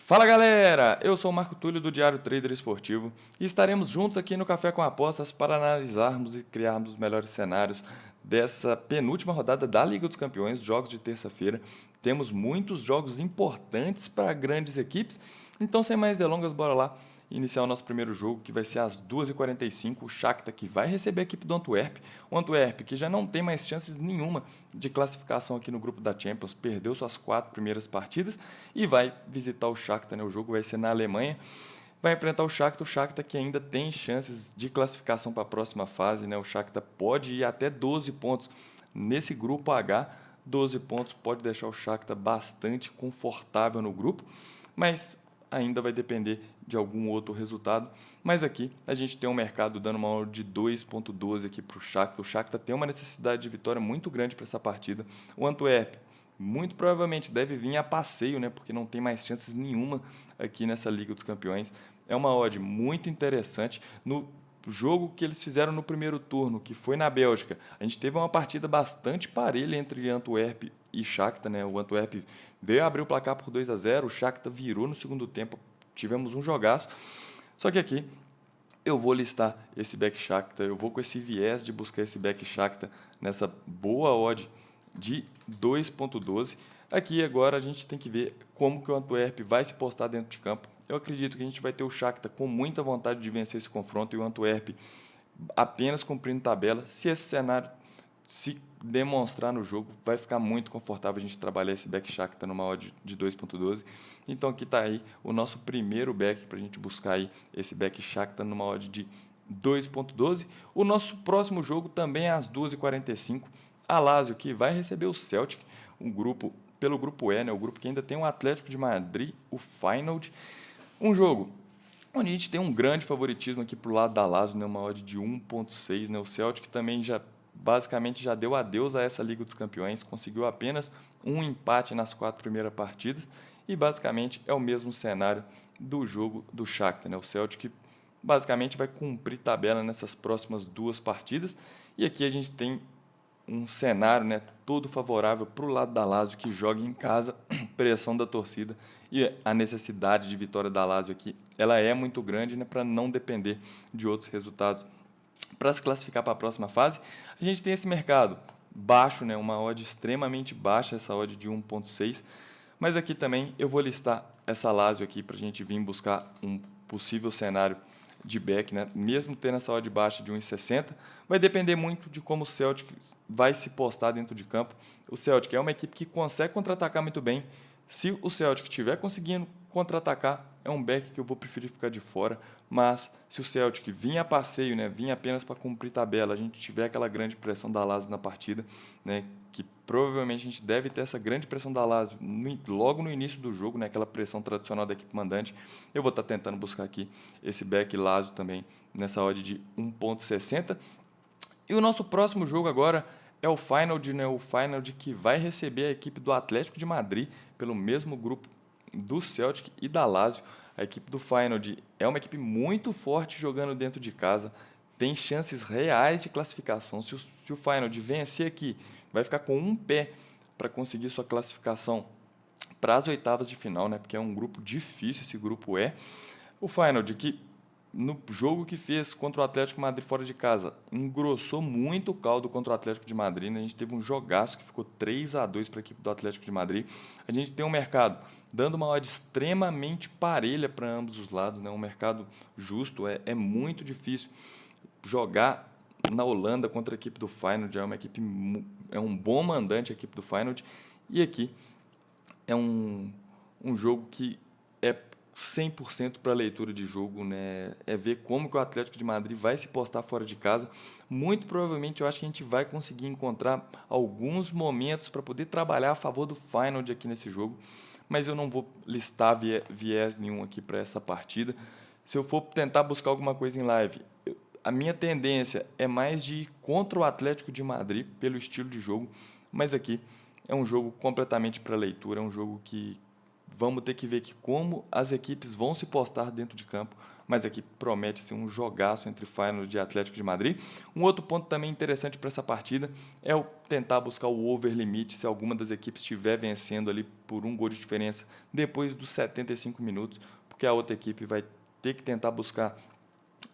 Fala galera, eu sou o Marco Túlio do Diário Trader Esportivo e estaremos juntos aqui no Café com Apostas para analisarmos e criarmos os melhores cenários dessa penúltima rodada da Liga dos Campeões, jogos de terça-feira. Temos muitos jogos importantes para grandes equipes, então sem mais delongas, bora lá iniciar o nosso primeiro jogo, que vai ser às 2h45, o Shakhtar que vai receber a equipe do Antwerp. O Antwerp que já não tem mais chances nenhuma de classificação aqui no grupo da Champions, perdeu suas 4 primeiras partidas e vai visitar o Shakhtar, né? O jogo vai ser na Alemanha. Vai enfrentar o Shakhtar que ainda tem chances de classificação para a próxima fase, né? O Shakhtar pode ir até 12 pontos nesse grupo H. 12 pontos pode deixar o Shakhtar bastante confortável no grupo, mas ainda vai depender de algum outro resultado. Mas aqui a gente tem um mercado dando uma odd de 2,12 aqui para o Shakhtar. O Shakhtar tem uma necessidade de vitória muito grande para essa partida. O Antwerp muito provavelmente deve vir a passeio, né, porque não tem mais chances nenhuma aqui nessa Liga dos Campeões. É uma odd muito interessante. No jogo que eles fizeram no primeiro turno, que foi na Bélgica, a gente teve uma partida bastante parelha entre Antwerp e Shakhtar, né? O Antwerp veio abrir o placar por 2-0, o Shakhtar virou no segundo tempo, tivemos um jogaço. Só que aqui eu vou listar esse back Shakhtar, eu vou com esse viés de buscar esse back Shakhtar nessa boa odd de 2,12. Aqui agora a gente tem que ver como que o Antwerp vai se postar dentro de campo. Eu acredito que a gente vai ter o Shakhtar com muita vontade de vencer esse confronto e o Antwerp apenas cumprindo tabela. Se esse cenário se demonstrar no jogo, vai ficar muito confortável a gente trabalhar esse back Shakhtar numa odd de 2,12. Então aqui está aí o nosso primeiro back para a gente buscar aí esse back Shakhtar numa odd de 2,12. O nosso próximo jogo também é às 2h45. A Lazio que vai receber o Celtic, um grupo pelo grupo E, né, o grupo que ainda tem o Atlético de Madrid, o Feyenoord. Um jogo onde a gente tem um grande favoritismo aqui para o lado da Lazio, né, uma odd de 1,6. Né, o Celtic também basicamente já deu adeus a essa Liga dos Campeões, conseguiu apenas um empate nas 4 primeiras partidas e basicamente é o mesmo cenário do jogo do Shakhtar. Né, o Celtic basicamente vai cumprir tabela nessas próximas 2 partidas e aqui a gente tem um cenário, né, todo favorável para o lado da Lazio, que joga em casa, pressão da torcida e a necessidade de vitória da Lazio aqui, ela é muito grande, né, para não depender de outros resultados. Para se classificar para a próxima fase, a gente tem esse mercado baixo, né, uma odd extremamente baixa, essa odd de 1,6, mas aqui também eu vou listar essa Lazio aqui para a gente vir buscar um possível cenário de back, né? Mesmo tendo essa odd baixa de 1,60, vai depender muito de como o Celtic vai se postar dentro de campo. O Celtic é uma equipe que consegue contra-atacar muito bem. Se o Celtic estiver conseguindo contra-atacar, é um back que eu vou preferir ficar de fora. Mas se o Celtic vir a passeio, né, vir apenas para cumprir tabela, a gente tiver aquela grande pressão da Lazio na partida, né, que provavelmente a gente deve ter essa grande pressão da Lazio logo no início do jogo, né, aquela pressão tradicional da equipe mandante, eu vou estar tentando buscar aqui esse back Lazio também nessa odd de 1,60. E o nosso próximo jogo agora é o Feyenoord, né? O Feyenoord que vai receber a equipe do Atlético de Madrid pelo mesmo grupo do Celtic e da Lazio. A equipe do Feyenoord é uma equipe muito forte jogando dentro de casa, tem chances reais de classificação. Se o Feyenoord vencer aqui, vai ficar com um pé para conseguir sua classificação para as oitavas de final, né? Porque é um grupo difícil, esse grupo é. O Feyenoord que no jogo que fez contra o Atlético de Madrid fora de casa, engrossou muito o caldo contra o Atlético de Madrid, né? A gente teve um jogaço que ficou 3-2 para a equipe do Atlético de Madrid. A gente tem um mercado dando uma odd extremamente parelha para ambos os lados, né? Um mercado justo, é muito difícil jogar na Holanda contra a equipe do Feyenoord, é um bom mandante a equipe do Feyenoord, e aqui é um jogo que é 100% para leitura de jogo, né? É ver como que o Atlético de Madrid vai se postar fora de casa. Muito provavelmente eu acho que a gente vai conseguir encontrar alguns momentos para poder trabalhar a favor do Feyenoord aqui nesse jogo, mas eu não vou listar viés nenhum aqui para essa partida. Se eu for tentar buscar alguma coisa em live, a minha tendência é mais de ir contra o Atlético de Madrid pelo estilo de jogo, mas aqui é um jogo completamente para leitura, é um jogo que Vamos ter que ver aqui como as equipes vão se postar dentro de campo, mas aqui promete ser um jogaço entre Feyenoord e Atlético de Madrid. Um outro ponto também interessante para essa partida é o tentar buscar o over limite se alguma das equipes estiver vencendo ali por um gol de diferença depois dos 75 minutos, porque a outra equipe vai ter que tentar buscar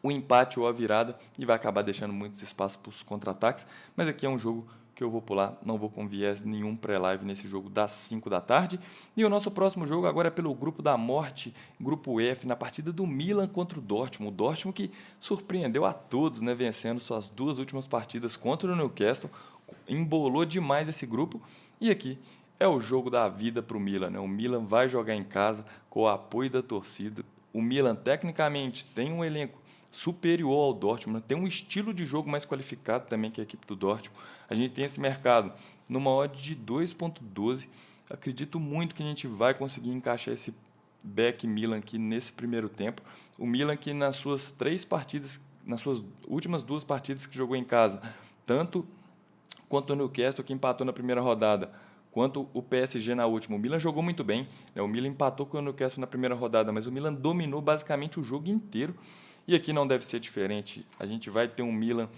o empate ou a virada e vai acabar deixando muitos espaços para os contra-ataques. Mas aqui é um jogo que eu vou pular, não vou com viés nenhum pré-live nesse jogo das 5 da tarde. E o nosso próximo jogo agora é pelo Grupo da Morte, Grupo F, na partida do Milan contra o Dortmund. O Dortmund que surpreendeu a todos, né, vencendo suas 2 últimas partidas contra o Newcastle, embolou demais esse grupo. E aqui é o jogo da vida para o Milan, né? O Milan vai jogar em casa com o apoio da torcida. O Milan, tecnicamente, tem um elenco superior ao Dortmund, né? Tem um estilo de jogo mais qualificado também que a equipe do Dortmund. A gente tem esse mercado numa odd de 2,12. Acredito muito que a gente vai conseguir encaixar esse back Milan aqui nesse primeiro tempo. O Milan que nas suas 3 partidas, nas suas últimas 2 partidas que jogou em casa, tanto quanto o Newcastle que empatou na primeira rodada, quanto o PSG na última. O Milan jogou muito bem, né? O Milan empatou com o Newcastle na primeira rodada, mas o Milan dominou basicamente o jogo inteiro. E aqui não deve ser diferente. A gente vai ter um Milan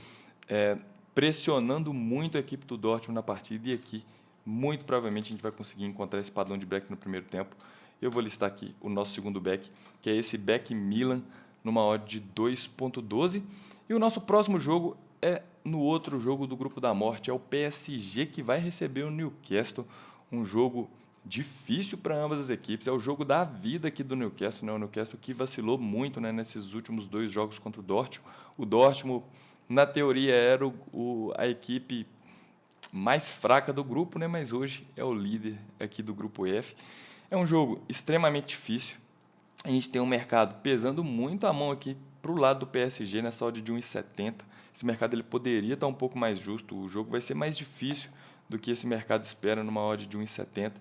pressionando muito a equipe do Dortmund na partida. E aqui, muito provavelmente, a gente vai conseguir encontrar esse padrão de back no primeiro tempo. Eu vou listar aqui o nosso segundo back, que é esse back Milan, numa odd de 2,12. E o nosso próximo jogo é no outro jogo do Grupo da Morte. É o PSG que vai receber o Newcastle. Um jogo difícil para ambas as equipes. É o jogo da vida aqui do Newcastle, né? O Newcastle que vacilou muito, né, nesses últimos 2 jogos contra o Dortmund. O Dortmund, na teoria, era a equipe mais fraca do grupo, né, mas hoje é o líder aqui do Grupo F. É um jogo extremamente difícil. A gente tem um mercado pesando muito a mão aqui para o lado do PSG, nessa odd de 1,70. Esse mercado ele poderia estar um pouco mais justo. O jogo vai ser mais difícil do que esse mercado espera numa odd de 1,70.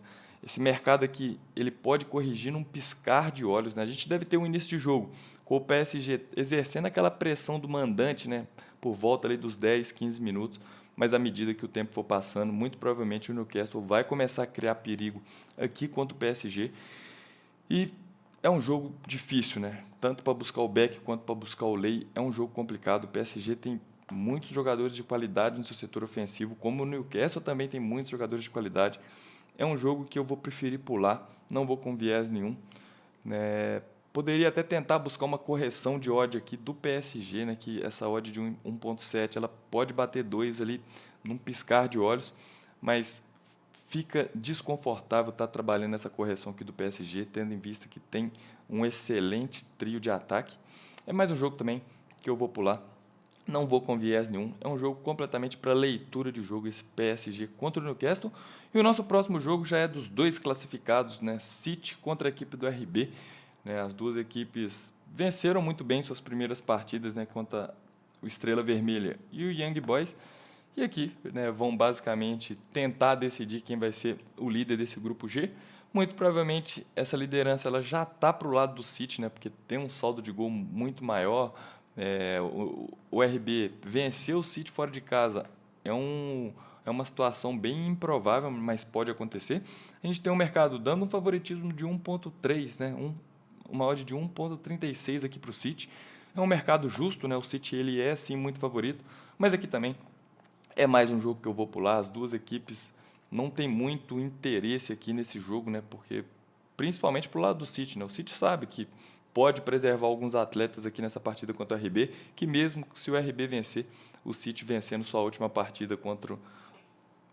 Esse mercado aqui, ele pode corrigir num piscar de olhos, né? A gente deve ter um início de jogo com o PSG exercendo aquela pressão do mandante, né, por volta ali dos 10, 15 minutos, mas à medida que o tempo for passando, muito provavelmente o Newcastle vai começar a criar perigo aqui contra o PSG. E é um jogo difícil, né? Tanto para buscar o back quanto para buscar o lay. É um jogo complicado. O PSG tem muitos jogadores de qualidade no seu setor ofensivo, como o Newcastle também tem muitos jogadores de qualidade. É um jogo que eu vou preferir pular, não vou com viés nenhum, né? Poderia até tentar buscar uma correção de odd aqui do PSG, né? Que essa odd de 1,7 ela pode bater 2 ali num piscar de olhos, mas fica desconfortável estar trabalhando essa correção aqui do PSG, tendo em vista que tem um excelente trio de ataque. É mais um jogo também que eu vou pular. Não vou com viés nenhum. É um jogo completamente para leitura de jogo, esse PSG contra o Newcastle. E o nosso próximo jogo já é dos 2 classificados, né? City contra a equipe do RB. Né? As 2 equipes venceram muito bem suas primeiras partidas, né, contra o Estrela Vermelha e o Young Boys. E aqui, né, vão basicamente tentar decidir quem vai ser o líder desse grupo G. Muito provavelmente essa liderança ela já está para o lado do City, né, porque tem um saldo de gol muito maior. O RB venceu o City fora de casa. É uma situação bem improvável, mas pode acontecer. A gente tem um mercado dando um favoritismo de 1,3, né, uma odd de 1,36 aqui para o City. É um mercado justo, né? O City ele é sim muito favorito, mas aqui também é mais um jogo que eu vou pular. As 2 equipes não tem muito interesse aqui nesse jogo, né? Porque principalmente pro lado do City, né? O City sabe que pode preservar alguns atletas aqui nessa partida contra o RB, que mesmo se o RB vencer, o City vencendo sua última partida contra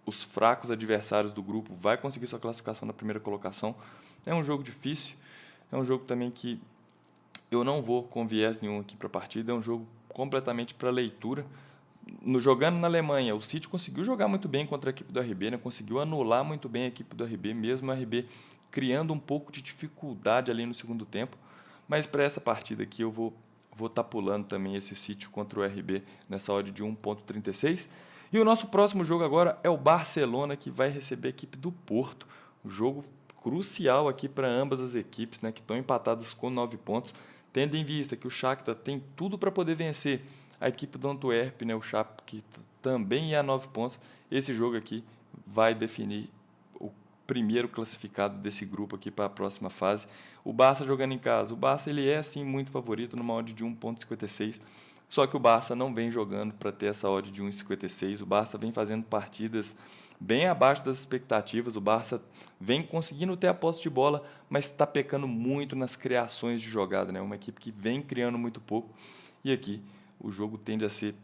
os fracos adversários do grupo, vai conseguir sua classificação na primeira colocação. É um jogo difícil, é um jogo também que eu não vou com viés nenhum aqui para a partida, é um jogo completamente para leitura. Jogando na Alemanha, o City conseguiu jogar muito bem contra a equipe do RB, né? Conseguiu anular muito bem a equipe do RB, mesmo o RB criando um pouco de dificuldade ali no segundo tempo. Mas para essa partida aqui eu vou estar pulando também esse City contra o RB nessa odd de 1,36. E o nosso próximo jogo agora é o Barcelona, que vai receber a equipe do Porto. Um jogo crucial aqui para ambas as equipes, né, que estão empatadas com 9 pontos, tendo em vista que o Shakhtar tem tudo para poder vencer a equipe do Antwerp, né, o Shakhtar, que também é a 9 pontos. Esse jogo aqui vai definir o primeiro classificado desse grupo aqui para a próxima fase. O Barça jogando em casa. O Barça ele é sim muito favorito numa odd de 1,56. Só que o Barça não vem jogando para ter essa odd de 1,56. O Barça vem fazendo partidas bem abaixo das expectativas. O Barça vem conseguindo ter a posse de bola, mas está pecando muito nas criações de jogada, né? Uma equipe que vem criando muito pouco. E aqui o jogo tende a ser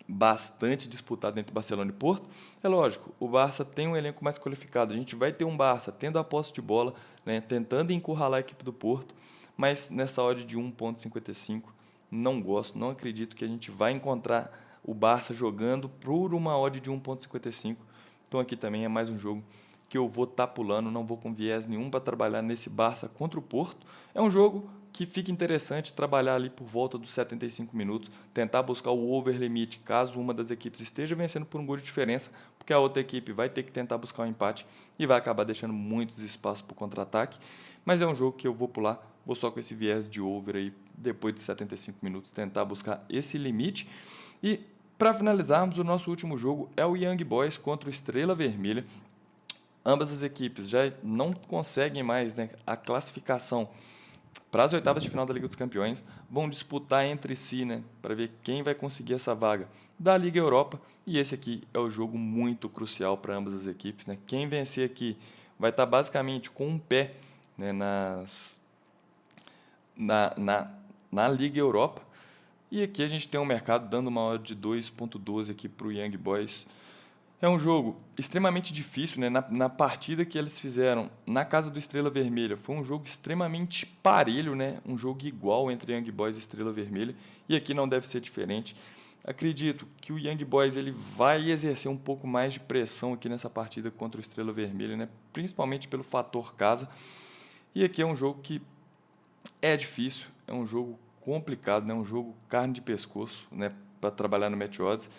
bastante disputado entre Barcelona e Porto. É lógico, o Barça tem um elenco mais qualificado. A gente vai ter um Barça tendo a posse de bola, né, tentando encurralar a equipe do Porto, mas nessa odd de 1,55 não gosto, não acredito que a gente vai encontrar o Barça jogando por uma odd de 1,55. Então aqui também é mais um jogo que eu vou estar pulando, não vou com viés nenhum para trabalhar nesse Barça contra o Porto. É um jogo que fica interessante trabalhar ali por volta dos 75 minutos, tentar buscar o over limite caso uma das equipes esteja vencendo por um gol de diferença, porque a outra equipe vai ter que tentar buscar um empate e vai acabar deixando muitos espaços para o contra-ataque. Mas é um jogo que eu vou pular, vou só com esse viés de over aí, depois de 75 minutos, tentar buscar esse limite. E para finalizarmos, o nosso último jogo é o Young Boys contra o Estrela Vermelha. Ambas as equipes já não conseguem mais, né, a classificação para as oitavas de final da Liga dos Campeões, vão disputar entre si, né, para ver quem vai conseguir essa vaga da Liga Europa. E esse aqui é o jogo muito crucial para ambas as equipes, né? Quem vencer aqui vai estar basicamente com um pé, né, na Liga Europa. E aqui a gente tem um mercado dando uma odd de 2,12 aqui para o Young Boys. É um jogo extremamente difícil, né? Na partida que eles fizeram na casa do Estrela Vermelha, foi um jogo extremamente parelho, né? Um jogo igual entre Young Boys e Estrela Vermelha, e aqui não deve ser diferente. Acredito que o Young Boys ele vai exercer um pouco mais de pressão aqui nessa partida contra o Estrela Vermelha, né? Principalmente pelo fator casa. E aqui é um jogo que é difícil, é um jogo complicado, né? Um jogo carne de pescoço, né? Para trabalhar no match odds.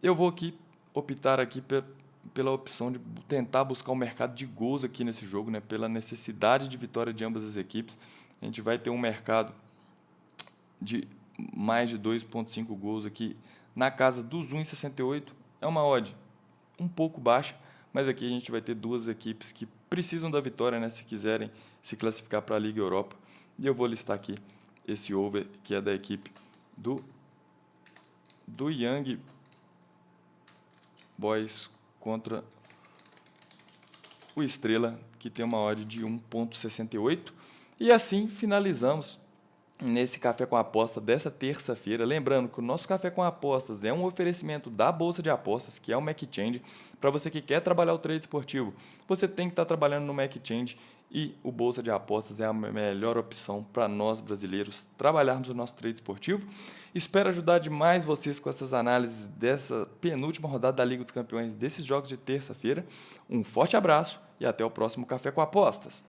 Eu vou optar aqui pela opção de tentar buscar um mercado de gols aqui nesse jogo, né? Pela necessidade de vitória de ambas as equipes. A gente vai ter um mercado de mais de 2,5 gols aqui na casa dos 1,68. É uma odd um pouco baixa, mas aqui a gente vai ter duas equipes que precisam da vitória, né? Se quiserem se classificar para a Liga Europa. E eu vou listar aqui esse over que é da equipe do Young Boys contra o Estrela, que tem uma odd de 1,68. E assim finalizamos nesse Café com Aposta dessa terça-feira. Lembrando que o nosso Café com Apostas é um oferecimento da Bolsa de Apostas, que é o MacChange. Para você que quer trabalhar o trade esportivo, você tem que estar trabalhando no MacChange, e o Bolsa de Apostas é a melhor opção para nós brasileiros trabalharmos o nosso trade esportivo. Espero ajudar demais vocês com essas análises dessa penúltima rodada da Liga dos Campeões, desses jogos de terça-feira. Um forte abraço e até o próximo Café com Apostas.